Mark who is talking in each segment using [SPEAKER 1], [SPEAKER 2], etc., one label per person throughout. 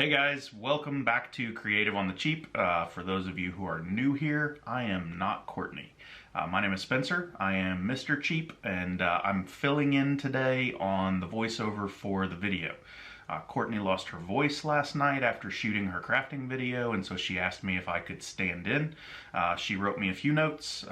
[SPEAKER 1] Hey guys, welcome back to Creative on the Cheap. For those of you who are new here, I am not Courtney. My name is Spencer. I am Mr. Cheap, and I'm filling in today on the voiceover for the video. Courtney lost her voice last night after shooting her crafting video, and so she asked me if I could stand in. She wrote me a few notes.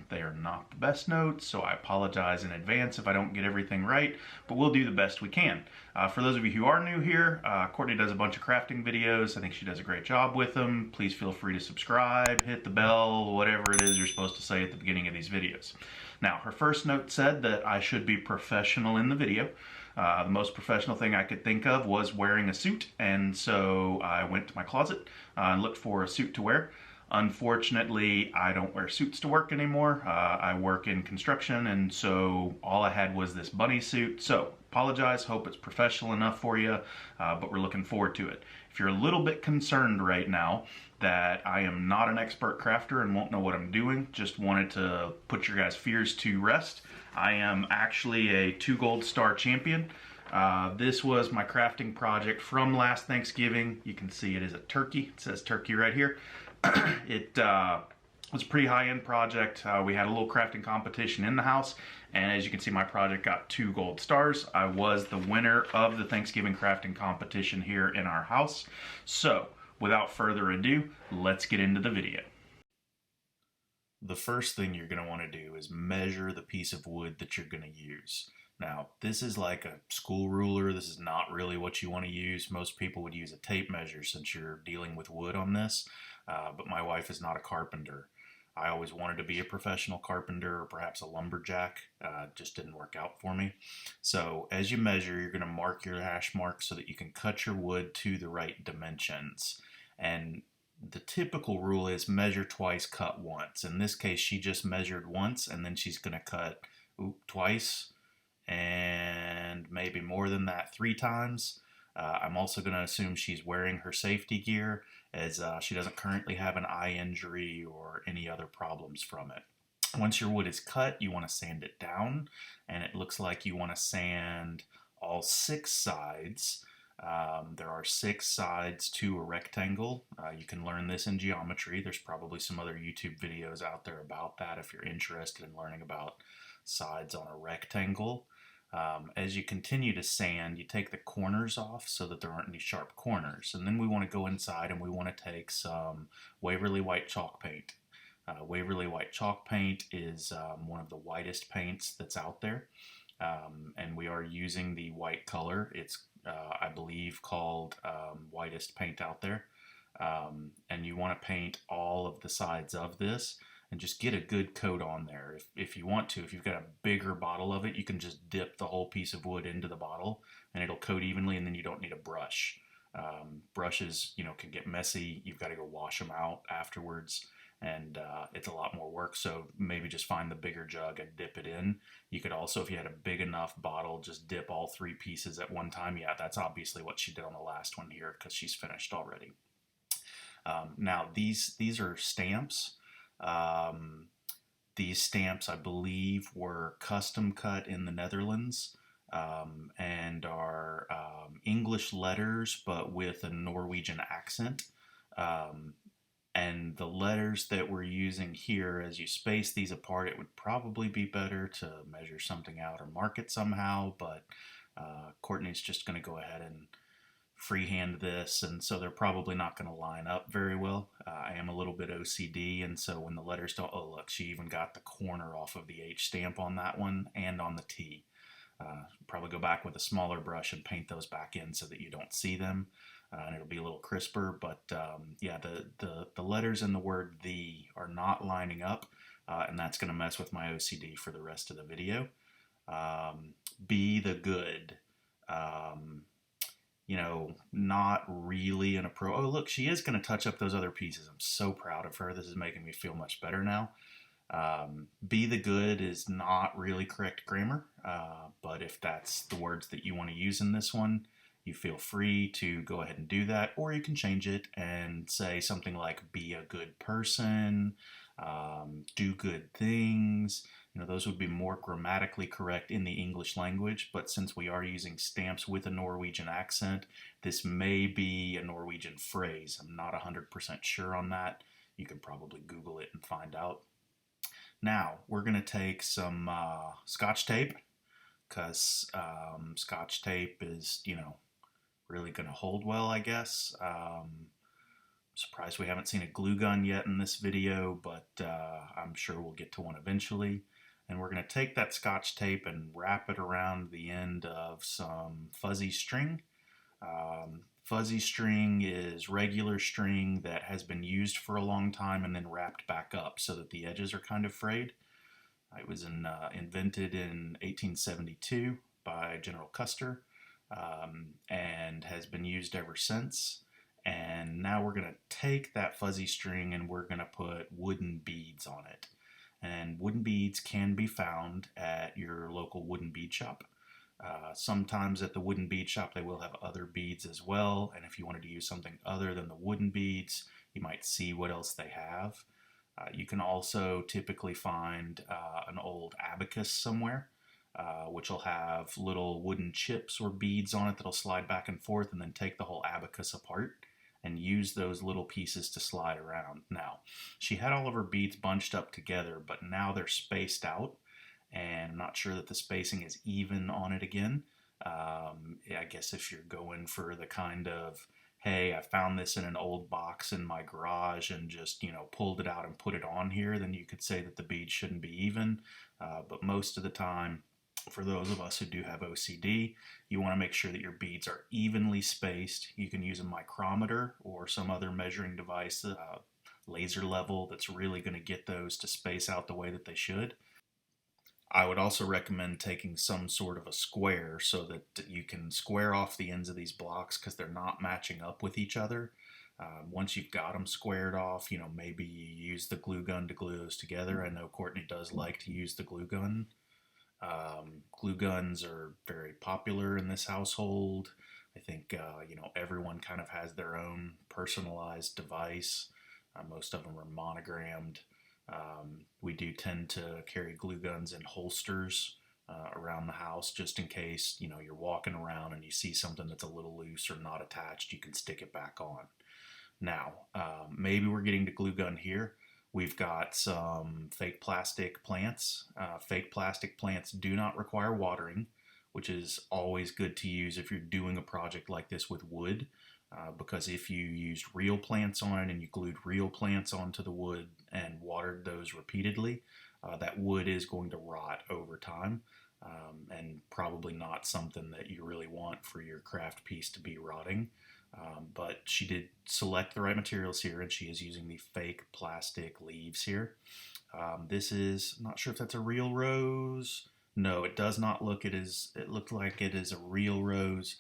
[SPEAKER 1] They are not the best notes, so I apologize in advance if I don't get everything right, but we'll do the best we can. For those of you who are new here, Courtney does a bunch of crafting videos. I think she does a great job with them. Please feel free to subscribe, hit the bell, whatever it is you're supposed to say at the beginning of these videos. Now, her first note said that I should be professional in the video. The most professional thing I could think of was wearing a suit, and so I went to my closet and looked for a suit to wear. Unfortunately, I don't wear suits to work anymore. I work in construction, and so all I had was this bunny suit. So, apologize, hope it's professional enough for you, but we're looking forward to it. If you're a little bit concerned right now that I am not an expert crafter and won't know what I'm doing, just wanted to put your guys' fears to rest. I am actually a 2 gold star champion. This was my crafting project from last Thanksgiving. You can see it is a turkey. It says turkey right here. It was a pretty high-end project. We had a little crafting competition in the house, and as you can see, my project got 2 gold stars. I was the winner of the Thanksgiving crafting competition here in our house. So, without further ado, let's get into the video. The first thing you're going to want to do is measure the piece of wood that you're going to use. Now, this is like a school ruler. This is not really what you want to use. Most people would use a tape measure since you're dealing with wood on this, but my wife is not a carpenter. I always wanted to be a professional carpenter or perhaps a lumberjack. Just didn't work out for me. So as you measure, you're going to mark your hash marks so that you can cut your wood to the right dimensions. And the typical rule is measure twice, cut once. In this case, she just measured once, and then she's going to cut twice, and maybe more than that 3 times. I'm also going to assume she's wearing her safety gear, as she doesn't currently have an eye injury or any other problems from it. Once your wood is cut, you want to sand it down, and it looks like you want to sand all 6 sides. There are 6 sides to a rectangle. You can learn this in geometry. There's probably some other YouTube videos out there about that if you're interested in learning about sides on a rectangle. As you continue to sand, you take the corners off so that there aren't any sharp corners. And then we want to go inside and we want to take some Waverly White chalk paint. Waverly White chalk paint is one of the whitest paints that's out there. And we are using the white color. It's I believe called whitest paint out there. And you want to paint all of the sides of this and just get a good coat on there. If you want to, if you've got a bigger bottle of it, you can just dip the whole piece of wood into the bottle and it'll coat evenly, and then you don't need a brush. Brushes, can get messy. You've got to go wash them out afterwards, and it's a lot more work. So maybe just find the bigger jug and dip it in. You could also, if you had a big enough bottle, just dip all 3 pieces at one time. Yeah, that's obviously what she did on the last one here because she's finished already. Now these are stamps. These stamps, I believe, were custom cut in the Netherlands, and are English letters but with a Norwegian accent. And the letters that we're using here, as you space these apart, it would probably be better to measure something out or mark it somehow, but Courtney's just going to go ahead and freehand this, and so they're probably not going to line up very well. I am a little bit OCD, and so when the letters don't, oh look, she even got the corner off of the H stamp on that one and on the T. Probably go back with a smaller brush and paint those back in so that you don't see them, and it'll be a little crisper. But yeah, the letters in the word "the" are not lining up, and that's going to mess with my OCD for the rest of the video. Be the good. Not really an pro. Oh, look, she is going to touch up those other pieces. I'm so proud of her. This is making me feel much better now. Be the good is not really correct grammar, but if that's the words that you want to use in this one, you feel free to go ahead and do that, or you can change it and say something like be a good person, do good things. Those would be more grammatically correct in the English language, but since we are using stamps with a Norwegian accent, this may be a Norwegian phrase. I'm not 100% sure on that. You can probably Google it and find out. Now, we're going to take some Scotch tape, because Scotch tape is, really going to hold well, I guess. Surprised we haven't seen a glue gun yet in this video, but I'm sure we'll get to one eventually. And we're going to take that Scotch tape and wrap it around the end of some fuzzy string. Fuzzy string is regular string that has been used for a long time and then wrapped back up so that the edges are kind of frayed. It was invented in 1872 by General Custer and has been used ever since. And now we're going to take that fuzzy string and we're going to put wooden beads on it. And wooden beads can be found at your local wooden bead shop. Sometimes at the wooden bead shop they will have other beads as well, and if you wanted to use something other than the wooden beads, you might see what else they have. You can also typically find an old abacus somewhere, which will have little wooden chips or beads on it that'll slide back and forth, and then take the whole abacus apart and use those little pieces to slide around. Now, she had all of her beads bunched up together, but now they're spaced out, and I'm not sure that the spacing is even on it again. I guess if you're going for the kind of, hey, I found this in an old box in my garage and just, pulled it out and put it on here, then you could say that the beads shouldn't be even. But most of the time, for those of us who do have OCD, you want to make sure that your beads are evenly spaced. You can use a micrometer or some other measuring device, laser level, that's really going to get those to space out the way that they should. I would also recommend taking some sort of a square so that you can square off the ends of these blocks because they're not matching up with each other. Once you've got them squared off, maybe you use the glue gun to glue those together. I know Courtney does like to use the glue gun. Glue guns are very popular in this household. I think, everyone kind of has their own personalized device. Most of them are monogrammed. We do tend to carry glue guns in holsters around the house just in case, you're walking around and you see something that's a little loose or not attached, you can stick it back on. Now, maybe we're getting to glue gun here. We've got some fake plastic plants. Fake plastic plants do not require watering, which is always good to use if you're doing a project like this with wood, because if you used real plants on it and you glued real plants onto the wood and watered those repeatedly, that wood is going to rot over time, and probably not something that you really want for your craft piece to be rotting. But she did select the right materials here, and she is using the fake plastic leaves here. This is, I'm not sure if that's a real rose. No, it does not look it looked like it is a real rose.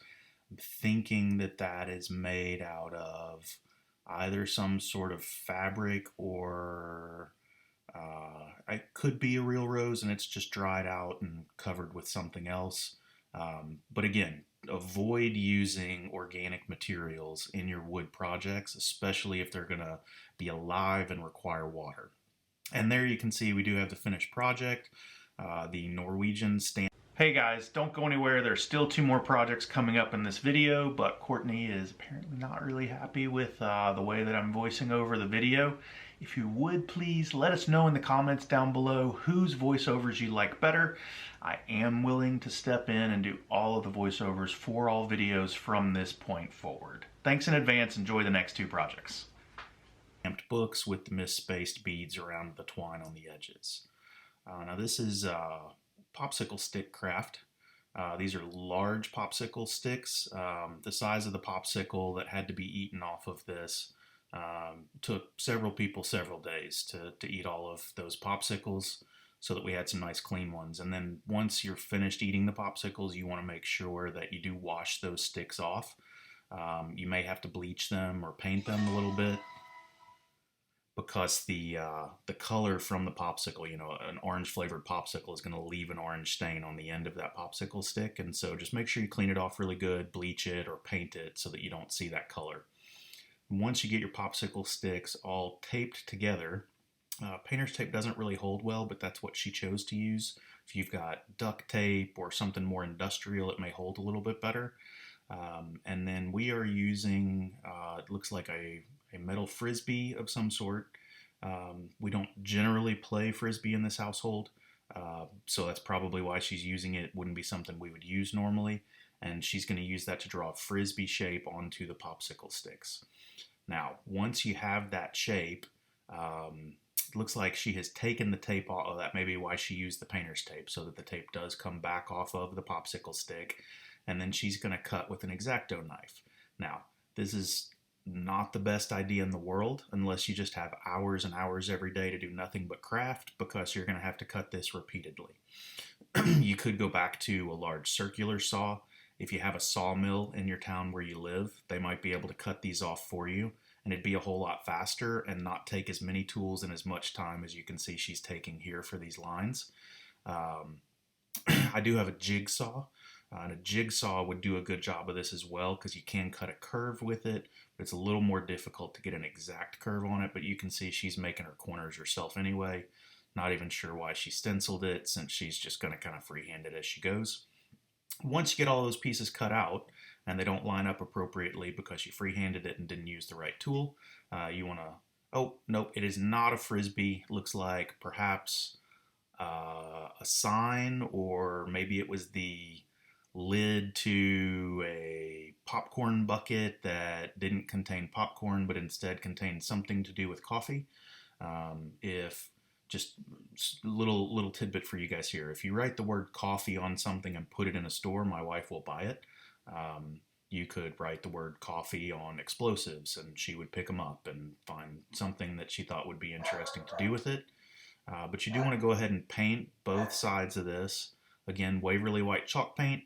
[SPEAKER 1] I'm thinking that that is made out of either some sort of fabric or it could be a real rose and it's just dried out and covered with something else. But again, avoid using organic materials in your wood projects, especially if they're going to be alive and require water. And there you can see we do have the finished project, the Norwegian stamp. Hey guys, don't go anywhere. There's still 2 more projects coming up in this video, but Courtney is apparently not really happy with the way that I'm voicing over the video. If you would please let us know in the comments down below whose voiceovers you like better. I am willing to step in and do all of the voiceovers for all videos from this point forward. Thanks in advance. Enjoy the next 2 projects. Stamped books with the misspaced beads around the twine on the edges. Now this is popsicle stick craft. These are large popsicle sticks. The size of the popsicle that had to be eaten off of this took several people several days to eat all of those popsicles, so that we had some nice clean ones. And then once you're finished eating the popsicles, you want to make sure that you do wash those sticks off. You may have to bleach them or paint them a little bit, because the color from the popsicle, an orange flavored popsicle is going to leave an orange stain on the end of that popsicle stick. And so just make sure you clean it off really good, bleach it or paint it so that you don't see that color. And once you get your popsicle sticks all taped together, Painter's tape doesn't really hold well, but that's what she chose to use. If you've got duct tape or something more industrial, it may hold a little bit better. And then we are using, it looks like a metal frisbee of some sort. We don't generally play frisbee in this household, so that's probably why she's using it. It wouldn't be something we would use normally. And she's going to use that to draw a frisbee shape onto the popsicle sticks. Now, once you have that shape, it looks like she has taken the tape off. Oh, that may be why she used the painter's tape, so that the tape does come back off of the popsicle stick. And then she's going to cut with an X-Acto knife. Now, this is not the best idea in the world unless you just have hours and hours every day to do nothing but craft, because you're going to have to cut this repeatedly. You could go back to a large circular saw. If you have a sawmill in your town where you live, they might be able to cut these off for you, and it'd be a whole lot faster and not take as many tools and as much time as you can see she's taking here for these lines. I do have a jigsaw, and a jigsaw would do a good job of this as well, because you can cut a curve with it, but it's a little more difficult to get an exact curve on it. But you can see she's making her corners herself anyway. Not even sure why she stenciled it, since she's just going to kind of freehand it as she goes. Once you get all those pieces cut out and they don't line up appropriately because you freehanded it and didn't use the right tool, you want to, oh, nope, it is not a frisbee. It looks like perhaps a sign, or maybe it was the lid to a popcorn bucket that didn't contain popcorn but instead contained something to do with coffee. If just little tidbit for you guys here, if you write the word coffee on something and put it in a store, my wife will buy it. You could write the word coffee on explosives and she would pick them up and find something that she thought would be interesting to do with it. But you do want to go ahead and paint both sides of this. Again, Waverly White chalk paint.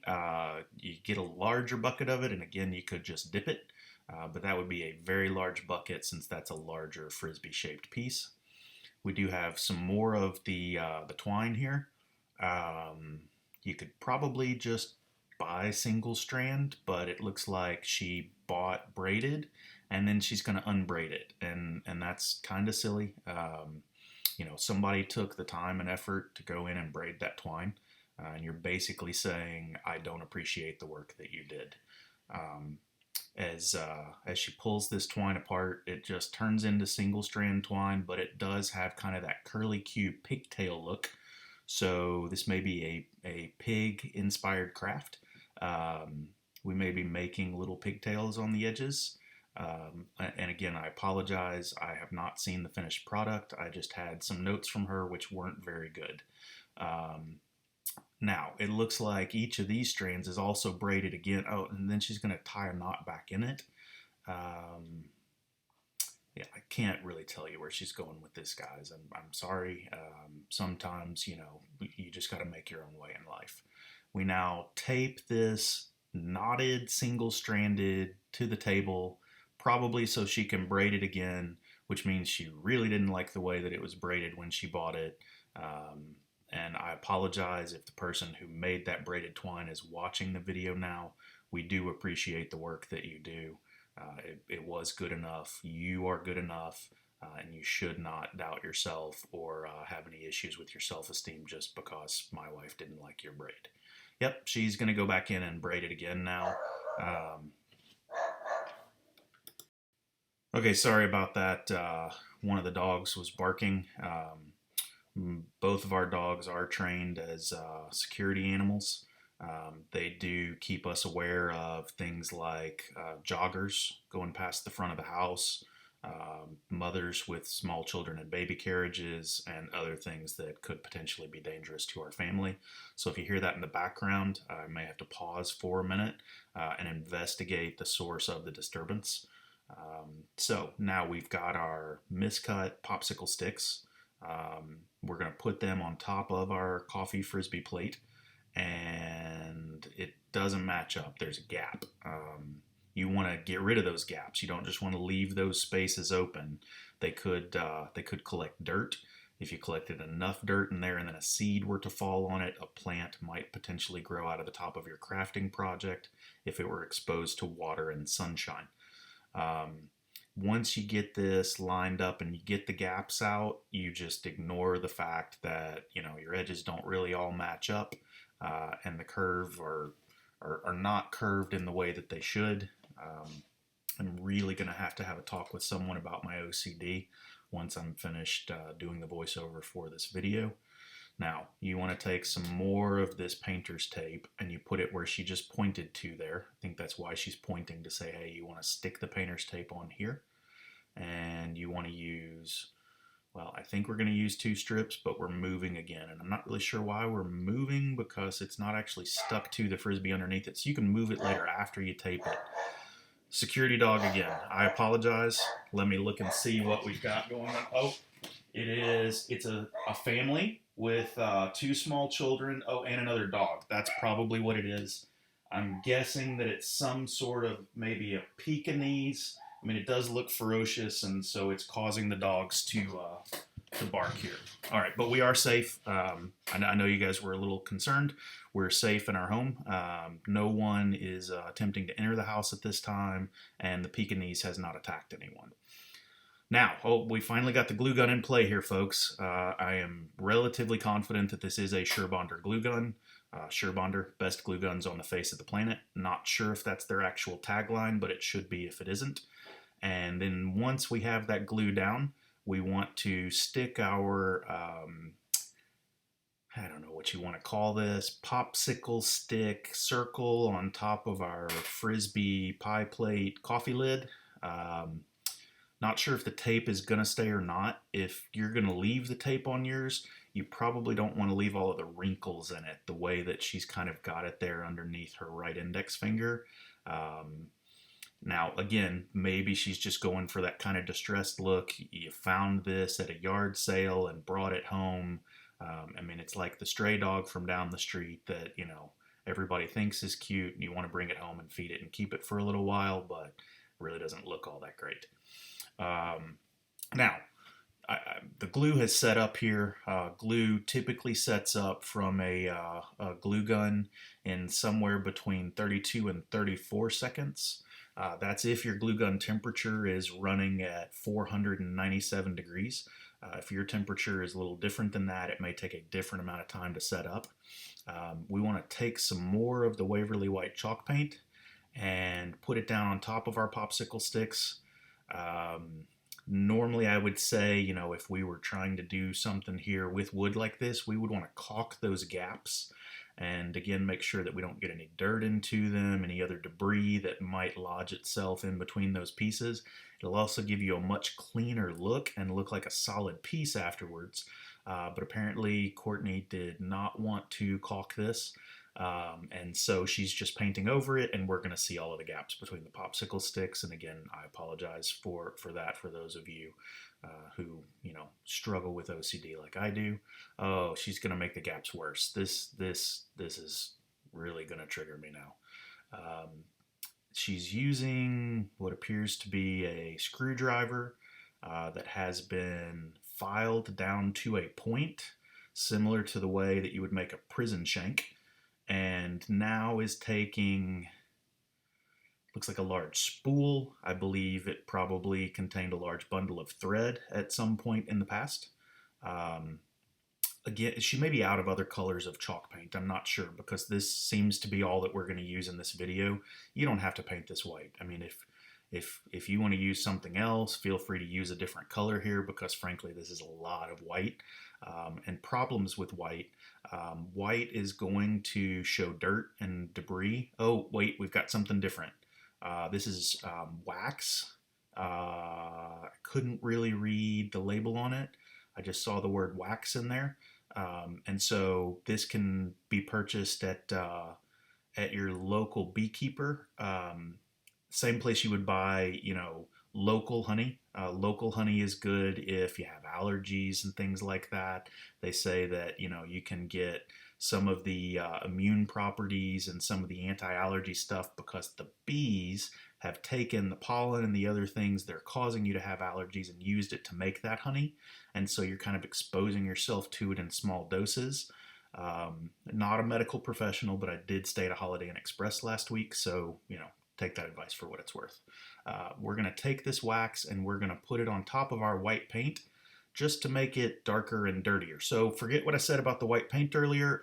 [SPEAKER 1] You get a larger bucket of it, and again, you could just dip it. But that would be a very large bucket, since that's a larger frisbee-shaped piece. We do have some more of the twine here. You could probably just buy single strand, but it looks like she bought braided, and then she's going to unbraid it, and that's kind of silly. Somebody took the time and effort to go in and braid that twine, and you're basically saying, I don't appreciate the work that you did. As she pulls this twine apart, it just turns into single strand twine, but it does have kind of that curly Q pigtail look. So this may be a pig inspired craft. We may be making little pigtails on the edges. And again, I apologize. I have not seen the finished product. I just had some notes from her which weren't very good. Now, it looks like each of these strands is also braided again. Oh, and then she's going to tie a knot back in it. Yeah, I can't really tell you where she's going with this, guys. I'm sorry. Sometimes, you just got to make your own way in life. We now tape this knotted, single-stranded to the table, probably so she can braid it again, which means she really didn't like the way that it was braided when she bought it. And I apologize if the person who made that braided twine is watching the video now. We do appreciate the work that you do. It was good enough. You are good enough. And you should not doubt yourself or have any issues with your self-esteem just because my wife didn't like your braid. Yep, she's going to go back in and braid it again now. Okay, sorry about that. One of the dogs was barking. Both of our dogs are trained as security animals. They do keep us aware of things like joggers going past the front of the house, mothers with small children in baby carriages, and other things that could potentially be dangerous to our family. So if you hear that in the background, I may have to pause for a minute and investigate the source of the disturbance. So now we've got our miscut popsicle sticks. We're going to put them on top of our coffee frisbee plate, and it doesn't match up. There's a gap. You want to get rid of those gaps. You don't just want to leave those spaces open. They could collect dirt. If you collected enough dirt in there and then a seed were to fall on it, a plant might potentially grow out of the top of your crafting project if it were exposed to water and sunshine. once you get this lined up and you get the gaps out, you just ignore the fact that, your edges don't really all match up, and the curve are not curved in the way that they should. I'm really going to have a talk with someone about my OCD once I'm finished doing the voiceover for this video. Now, you want to take some more of this painter's tape and you put it where she just pointed to there. I think that's why she's pointing, to say, hey, you want to stick the painter's tape on here. And you want to use, well, I think we're going to use 2 strips, but we're moving again. And I'm not really sure why we're moving, because it's not actually stuck to the Frisbee underneath it. So you can move it later after you tape it. Security dog again. I apologize. Let me look and see what we've got going on. Oh, it's a family with 2 small children. Oh, and another dog. That's probably what it is. I'm guessing that it's some sort of maybe a Pekingese. I mean, it does look ferocious, and so it's causing the dogs to bark here. All right, but we are safe. I know you guys were a little concerned. We're safe in our home. No one is attempting to enter the house at this time, and the Pekingese has not attacked anyone. Now, we finally got the glue gun in play here, folks. I am relatively confident that this is a Surebonder glue gun. Surebonder, best glue guns on the face of the planet. Not sure if that's their actual tagline, but it should be if it isn't. And then once we have that glue down, we want to stick our, I don't know what you want to call this, popsicle stick circle on top of our Frisbee pie plate coffee lid. Not sure if the tape is going to stay or not. If you're going to leave the tape on yours, you probably don't want to leave all of the wrinkles in it, the way that she's kind of got it there underneath her right index finger. Now, again, maybe she's just going for that kind of distressed look. You found this at a yard sale and brought it home. I mean, it's like the stray dog from down the street that, everybody thinks is cute, and you want to bring it home and feed it and keep it for a little while, but really doesn't look all that great. Now, the glue has set up here. Glue typically sets up from a glue gun in somewhere between 32 and 34 seconds. That's if your glue gun temperature is running at 497 degrees. If your temperature is a little different than that, it may take a different amount of time to set up. We want to take some more of the Waverly White chalk paint and put it down on top of our popsicle sticks. Normally I would say, if we were trying to do something here with wood like this, we would want to caulk those gaps. And again, make sure that we don't get any dirt into them, any other debris that might lodge itself in between those pieces. It'll also give you a much cleaner look and look like a solid piece afterwards. But apparently Courtney did not want to caulk this. And so she's just painting over it, and we're going to see all of the gaps between the popsicle sticks. And again, I apologize for that for those of you who struggle with OCD like I do. Oh, she's going to make the gaps worse. This is really going to trigger me now. She's using what appears to be a screwdriver that has been filed down to a point, similar to the way that you would make a prison shank, and now is taking, looks like a large spool. I believe it probably contained a large bundle of thread at some point in the past. Again, she may be out of other colors of chalk paint. I'm not sure, because this seems to be all that we're going to use in this video. You don't have to paint this white. I mean, if you want to use something else, feel free to use a different color here, because frankly, this is a lot of white. And problems with white. White is going to show dirt and debris. Oh, wait, we've got something different. This is wax. I couldn't really read the label on it. I just saw the word wax in there. And so this can be purchased at your local beekeeper. Same place you would buy, local honey. Local honey is good if you have allergies and things like that. They say that, you can get some of the immune properties and some of the anti-allergy stuff because the bees have taken the pollen and the other things that are causing you to have allergies and used it to make that honey. And so you're kind of exposing yourself to it in small doses. Not a medical professional, but I did stay at a Holiday Inn Express last week, so, take that advice for what it's worth. We're going to take this wax and we're going to put it on top of our white paint just to make it darker and dirtier. So forget what I said about the white paint earlier.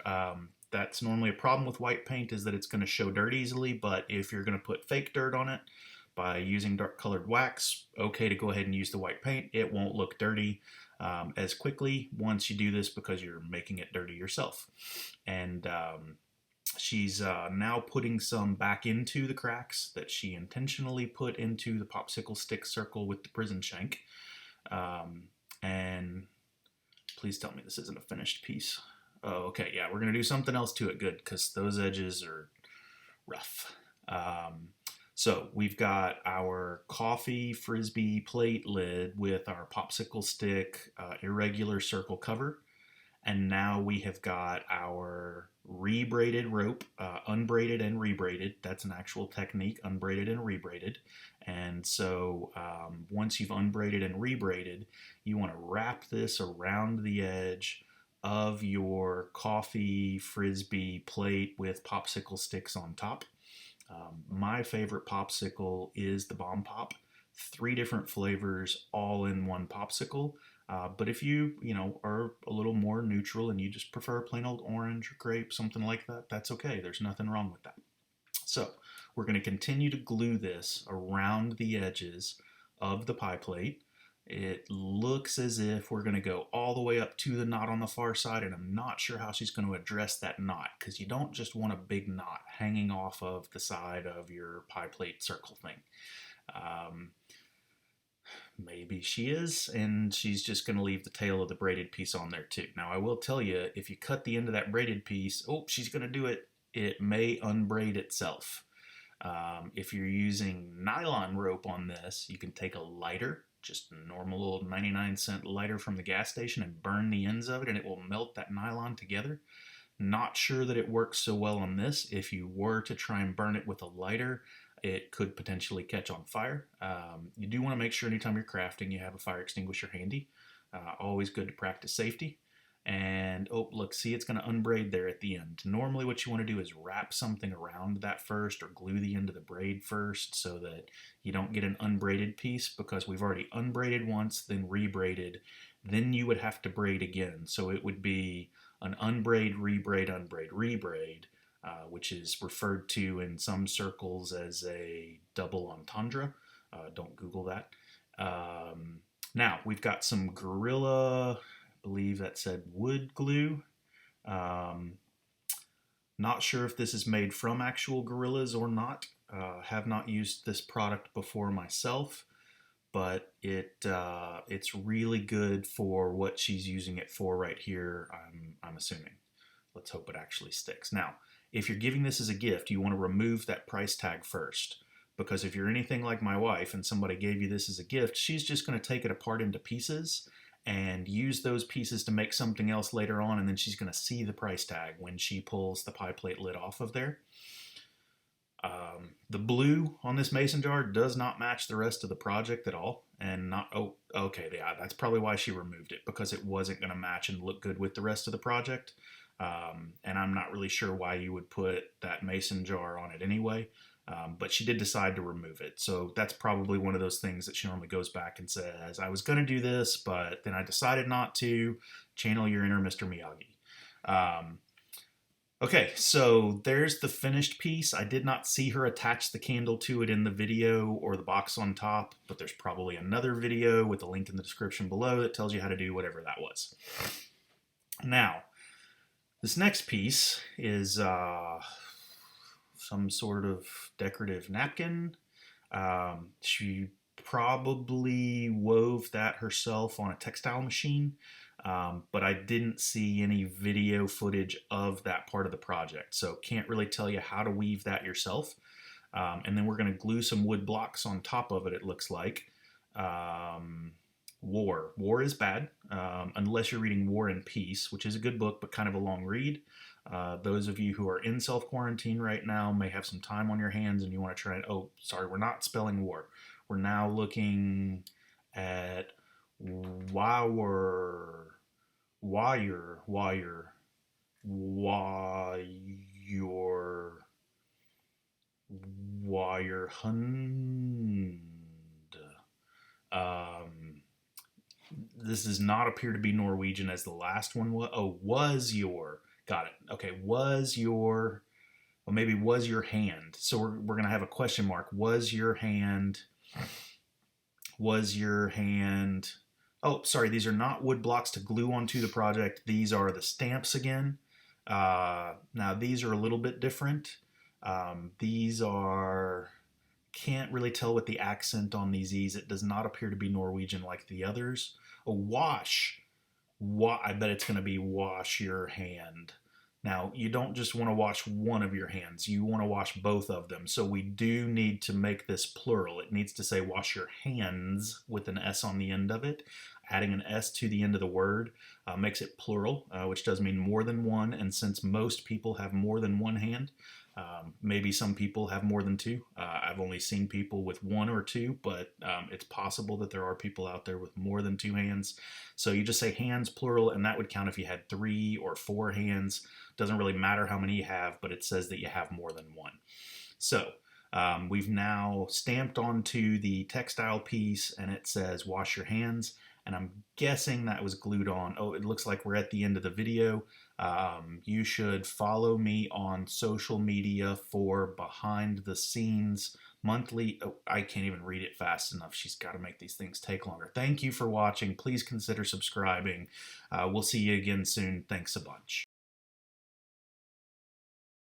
[SPEAKER 1] That's normally a problem with white paint, is that it's going to show dirt easily, but if you're going to put fake dirt on it by using dark colored wax, okay to go ahead and use the white paint. It won't look dirty as quickly once you do this because you're making it dirty yourself. And she's now putting some back into the cracks that she intentionally put into the popsicle stick circle with the prison shank. And please tell me this isn't a finished piece. Oh, okay, yeah, we're going to do something else to it. Good, because those edges are rough. So we've got our coffee frisbee plate lid with our popsicle stick irregular circle cover. And now we have got our rebraided rope, unbraided and rebraided. That's an actual technique, unbraided and rebraided. And so once you've unbraided and rebraided, you want to wrap this around the edge of your coffee frisbee plate with popsicle sticks on top. My favorite popsicle is the Bomb Pop. 3 different flavors all in one popsicle. But if you are a little more neutral and you just prefer plain old orange or grape, something like that, that's okay. There's nothing wrong with that. So we're going to continue to glue this around the edges of the pie plate. It looks as if we're going to go all the way up to the knot on the far side, and I'm not sure how she's going to address that knot, because you don't just want a big knot hanging off of the side of your pie plate circle thing. Maybe she is, and she's just going to leave the tail of the braided piece on there too. Now I will tell you, if you cut the end of that braided piece, she's going to do it, it may unbraid itself. If you're using nylon rope on this, you can take a lighter, just a normal old 99-cent lighter from the gas station, and burn the ends of it, and it will melt that nylon together. Not sure that it works so well on this. If you were to try and burn it with a lighter, it could potentially catch on fire. You do want to make sure anytime you're crafting you have a fire extinguisher handy. Always good to practice safety. And look, see, it's going to unbraid there at the end. Normally what you want to do is wrap something around that first, or glue the end of the braid first, so that you don't get an unbraided piece, because we've already unbraided once, then rebraided, then you would have to braid again. So it would be an unbraid, rebraid, unbraid, rebraid, which is referred to in some circles as a double entendre. Don't Google that. Now, we've got some Gorilla, I believe that said wood glue. Not sure if this is made from actual gorillas or not. Have not used this product before myself, but it's really good for what she's using it for right here, I'm assuming. Let's hope it actually sticks. Now, if you're giving this as a gift, you want to remove that price tag first, because if you're anything like my wife and somebody gave you this as a gift, she's just going to take it apart into pieces and use those pieces to make something else later on, and then she's going to see the price tag when she pulls the pie plate lid off of there. The blue on this mason jar does not match the rest of the project at all, and yeah, that's probably why she removed it, because it wasn't going to match and look good with the rest of the project. And I'm not really sure why you would put that mason jar on it anyway. But she did decide to remove it. So that's probably one of those things that she normally goes back and says, I was going to do this, but then I decided not to. Channel your inner Mr. Miyagi. Okay, so there's the finished piece. I did not see her attach the candle to it in the video or the box on top, but there's probably another video with a link in the description below that tells you how to do whatever that was. Now, this next piece is some sort of decorative napkin. She probably wove that herself on a textile machine, but I didn't see any video footage of that part of the project, so can't really tell you how to weave that yourself. And then we're going to glue some wood blocks on top of it, it looks like. War is bad, unless you're reading War and Peace, which is a good book, but kind of a long read. Those of you who are in self-quarantine right now may have some time on your hands and you want to try and, we're not spelling war. We're now looking at wire, Wire Hund. Um, this does not appear to be Norwegian as the last one was. Oh, was your. Got it. Okay, was your. Well, maybe was your hand. So we're going to have a question mark. Was your hand. Was your hand. Oh, sorry, these are not wood blocks to glue onto the project. These are the stamps again. Now, these are a little bit different. These are. Can't really tell with the accent on these E's. It does not appear to be Norwegian like the others. A wash. I bet it's going to be wash your hand. Now, you don't just want to wash one of your hands. You want to wash both of them. So we do need to make this plural. It needs to say wash your hands with an S on the end of it. Adding an S to the end of the word makes it plural, which does mean more than one. And since most people have more than one hand, maybe some people have more than two. I've only seen people with one or two, but it's possible that there are people out there with more than two hands. So you just say hands plural, and that would count if you had 3 or 4 hands. Doesn't really matter how many you have, but it says that you have more than one. So we've now stamped onto the textile piece, and it says wash your hands. And I'm guessing that was glued on. Oh, it looks like we're at the end of the video. You should follow me on social media for behind the scenes monthly. Oh, I can't even read it fast enough. She's got to make these things take longer. Thank you for watching. Please consider subscribing. We'll see you again soon. Thanks a bunch.